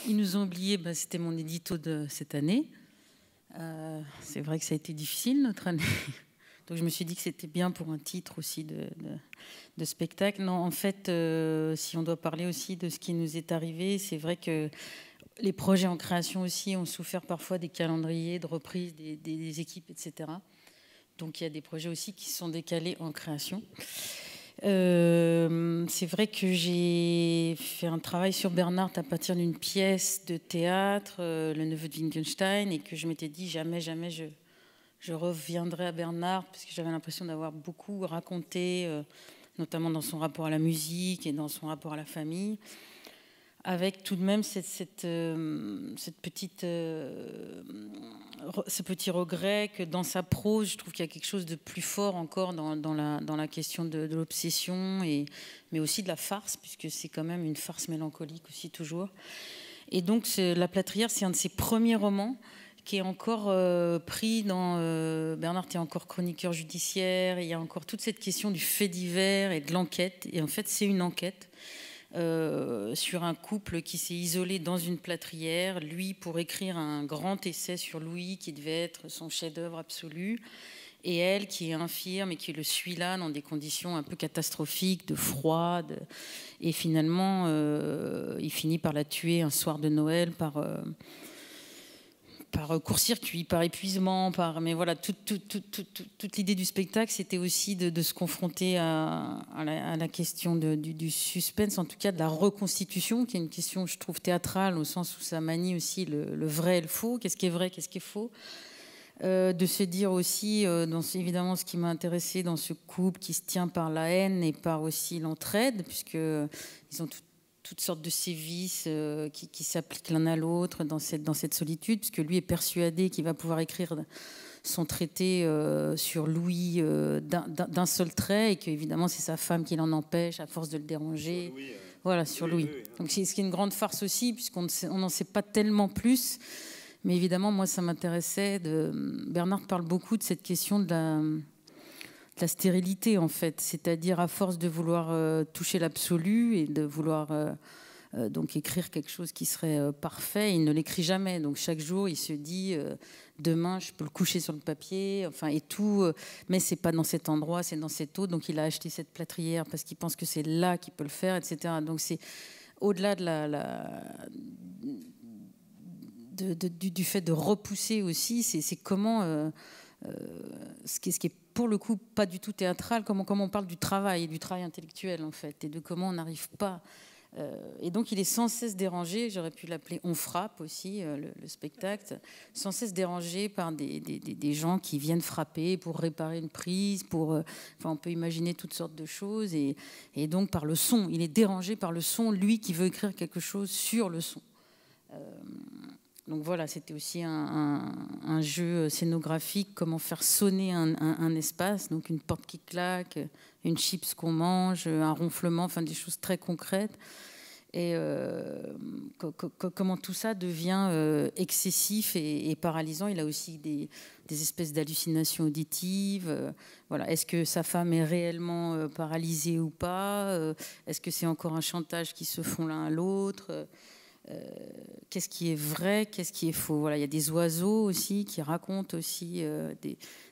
Ils nous ont oubliés, bah, c'était mon édito de cette année. C'est vrai que ça a été difficile, notre année. Donc je me suis dit que c'était bien pour un titre aussi de spectacle. Non, en fait, si on doit parler aussi de ce qui nous est arrivé, c'est vrai que les projets en création aussi ont souffert parfois des calendriers de reprise des équipes, etc. Donc il y a des projets aussi qui sont décalés en création. C'est vrai que j'ai fait un travail sur Bernard à partir d'une pièce de théâtre, Le Neveu de Wittgenstein, et que je m'étais dit jamais je reviendrai à Bernard, parce que j'avais l'impression d'avoir beaucoup raconté, notamment dans son rapport à la musique et dans son rapport à la famille, avec tout de même cette petite, ce petit regret que dans sa prose, je trouve qu'il y a quelque chose de plus fort encore dans la question de l'obsession, mais aussi de la farce, puisque c'est quand même une farce mélancolique aussi toujours. Et donc La Plâtrière, c'est un de ses premiers romans qui est encore pris dans... Bernard est encore chroniqueur judiciaire, il y a encore toute cette question du fait divers et de l'enquête. Et en fait, c'est une enquête sur un couple qui s'est isolé dans une plâtrière, lui pour écrire un grand essai sur Louis qui devait être son chef-d'œuvre absolu, et elle qui est infirme et qui le suit là dans des conditions un peu catastrophiques, de froid, et finalement il finit par la tuer un soir de Noël par court-circuit, par épuisement, mais voilà, toute l'idée du spectacle, c'était aussi de se confronter à la question du suspense, en tout cas de la reconstitution, qui est une question, je trouve, théâtrale, au sens où ça manie aussi le vrai et le faux, qu'est-ce qui est vrai, qu'est-ce qui est faux. De se dire aussi, évidemment, ce qui m'a intéressé dans ce couple qui se tient par la haine et par aussi l'entraide, puisqu'ils ont toutes sortes de sévices qui s'appliquent l'un à l'autre dans cette solitude, puisque lui est persuadé qu'il va pouvoir écrire son traité sur Louis d'un seul trait, et qu'évidemment c'est sa femme qui l'en empêche à force de le déranger. Sur Louis, voilà, sur Louis. Oui. Donc c'est ce qui est une grande farce aussi, puisqu'on n'en sait pas tellement plus. Mais évidemment, moi, ça m'intéressait. Bernard parle beaucoup de cette question de la stérilité, en fait. C'est-à-dire, à force de vouloir toucher l'absolu et de vouloir donc écrire quelque chose qui serait parfait, il ne l'écrit jamais. Donc, chaque jour, il se dit demain, je peux le coucher sur le papier, enfin, et tout. Mais c'est pas dans cet endroit, c'est dans cet autre. Donc, il a acheté cette plâtrière parce qu'il pense que c'est là qu'il peut le faire, etc. Donc, c'est au-delà du fait de repousser aussi, c'est comment ce qui est pour le coup pas du tout théâtral, comment on parle du travail intellectuel en fait, et de comment on n'arrive pas. Et donc il est sans cesse dérangé, j'aurais pu l'appeler On frappe aussi, le spectacle, sans cesse dérangé par des gens qui viennent frapper pour réparer une prise, enfin on peut imaginer toutes sortes de choses, et donc par le son, il est dérangé par le son, lui qui veut écrire quelque chose sur le son. Donc voilà, c'était aussi un jeu scénographique, comment faire sonner un espace, donc une porte qui claque, une chips qu'on mange, un ronflement, enfin des choses très concrètes. Et comment tout ça devient excessif et paralysant. Il a aussi des espèces d'hallucinations auditives. Voilà. Est-ce que sa femme est réellement paralysée ou pas? Est-ce que c'est encore un chantage qui se font l'un à l'autre? Qu'est-ce qui est vrai, qu'est-ce qui est faux. Voilà, il y a des oiseaux aussi qui racontent aussi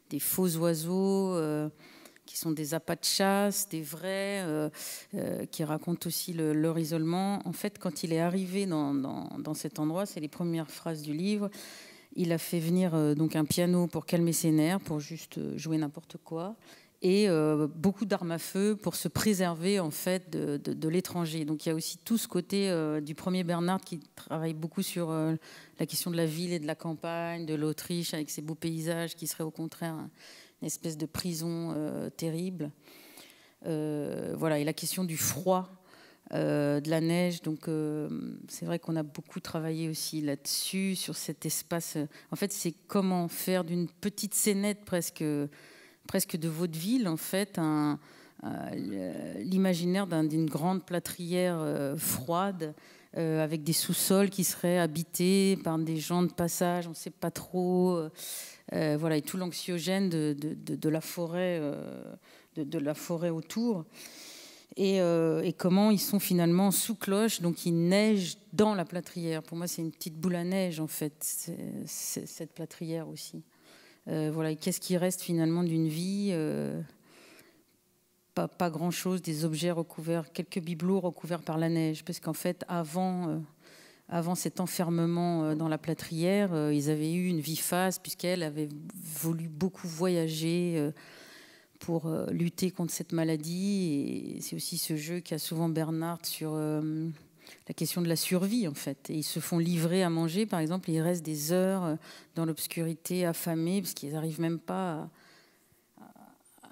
des faux oiseaux qui sont des appâts de chasse, des vrais qui racontent aussi leur isolement. En fait, quand il est arrivé dans cet endroit, c'est les premières phrases du livre, il a fait venir donc un piano pour calmer ses nerfs, pour juste jouer n'importe quoi, et beaucoup d'armes à feu pour se préserver en fait de l'étranger. Donc il y a aussi tout ce côté du premier Bernard qui travaille beaucoup sur la question de la ville et de la campagne, de l'Autriche avec ses beaux paysages qui seraient au contraire une espèce de prison terrible. Voilà, et la question du froid, de la neige. Donc c'est vrai qu'on a beaucoup travaillé aussi là-dessus, sur cet espace. En fait, c'est comment faire d'une petite scénette presque de vaudeville, en fait, l'imaginaire d'une grande plâtrière froide, avec des sous-sols qui seraient habités par des gens de passage, on ne sait pas trop. Voilà, et tout l'anxiogène de la forêt, de la forêt autour. et comment ils sont finalement sous cloche, donc il neige dans la plâtrière. Pour moi, c'est une petite boule à neige, en fait, cette plâtrière aussi. Voilà, et qu'est-ce qui reste finalement d'une vie pas grand-chose, des objets recouverts, quelques bibelots recouverts par la neige, parce qu'en fait, avant cet enfermement dans la plâtrière, ils avaient eu une vie faste, puisqu'elle avait voulu beaucoup voyager pour lutter contre cette maladie. Et c'est aussi ce jeu qu'a souvent Bernard sur la question de la survie, en fait. Et ils se font livrer à manger, par exemple, et ils restent des heures dans l'obscurité, affamés, parce qu'ils n'arrivent même pas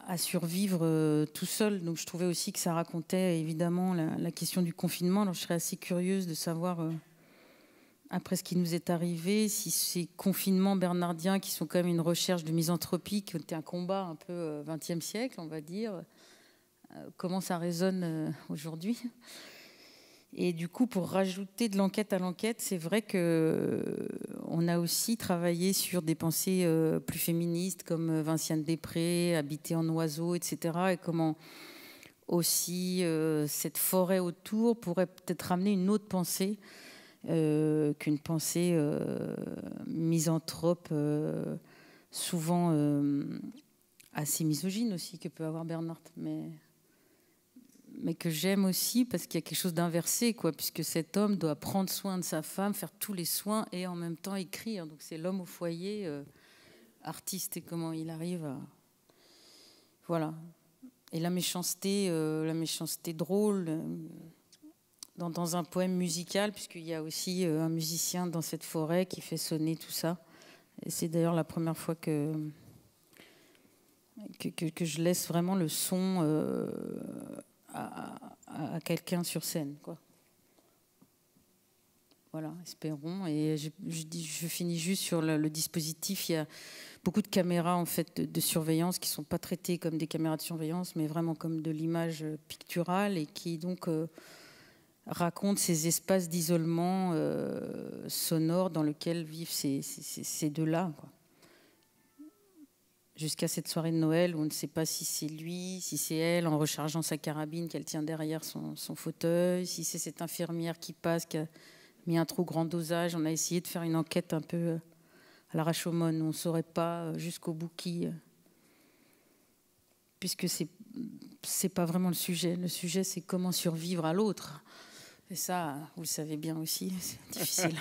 à survivre tout seuls. Donc je trouvais aussi que ça racontait évidemment la question du confinement. Alors je serais assez curieuse de savoir, après ce qui nous est arrivé, si ces confinements bernardiens, qui sont quand même une recherche de misanthropie, qui était un combat un peu XXe siècle, on va dire, comment ça résonne aujourd'hui. Et du coup, pour rajouter de l'enquête à l'enquête, c'est vrai qu'on a aussi travaillé sur des pensées plus féministes, comme Vinciane Després, Habiter en oiseau, etc. Et comment aussi cette forêt autour pourrait peut-être ramener une autre pensée qu'une pensée misanthrope, souvent assez misogyne aussi, que peut avoir Bernard. Mais que j'aime aussi parce qu'il y a quelque chose d'inversé, quoi, puisque cet homme doit prendre soin de sa femme, faire tous les soins et en même temps écrire. Donc c'est l'homme au foyer, artiste, et comment il arrive à... Voilà. Et la méchanceté drôle, dans un poème musical, puisqu'il y a aussi un musicien dans cette forêt qui fait sonner tout ça. Et c'est d'ailleurs la première fois que je laisse vraiment le son... à quelqu'un sur scène, quoi. Voilà, espérons. Et je finis juste sur le dispositif. Il y a beaucoup de caméras en fait de surveillance qui sont pas traitées comme des caméras de surveillance, mais vraiment comme de l'image picturale, et qui donc racontent ces espaces d'isolement sonore dans lesquels vivent ces deux-là, quoi. Jusqu'à cette soirée de Noël où on ne sait pas si c'est lui, si c'est elle, en rechargeant sa carabine qu'elle tient derrière son fauteuil, si c'est cette infirmière qui passe, qui a mis un trop grand dosage. On a essayé de faire une enquête un peu à la Rashomon, où on ne saurait pas jusqu'au bout qui... puisque c'est pas vraiment le sujet. Le sujet, c'est comment survivre à l'autre. Et ça, vous le savez bien aussi, c'est difficile.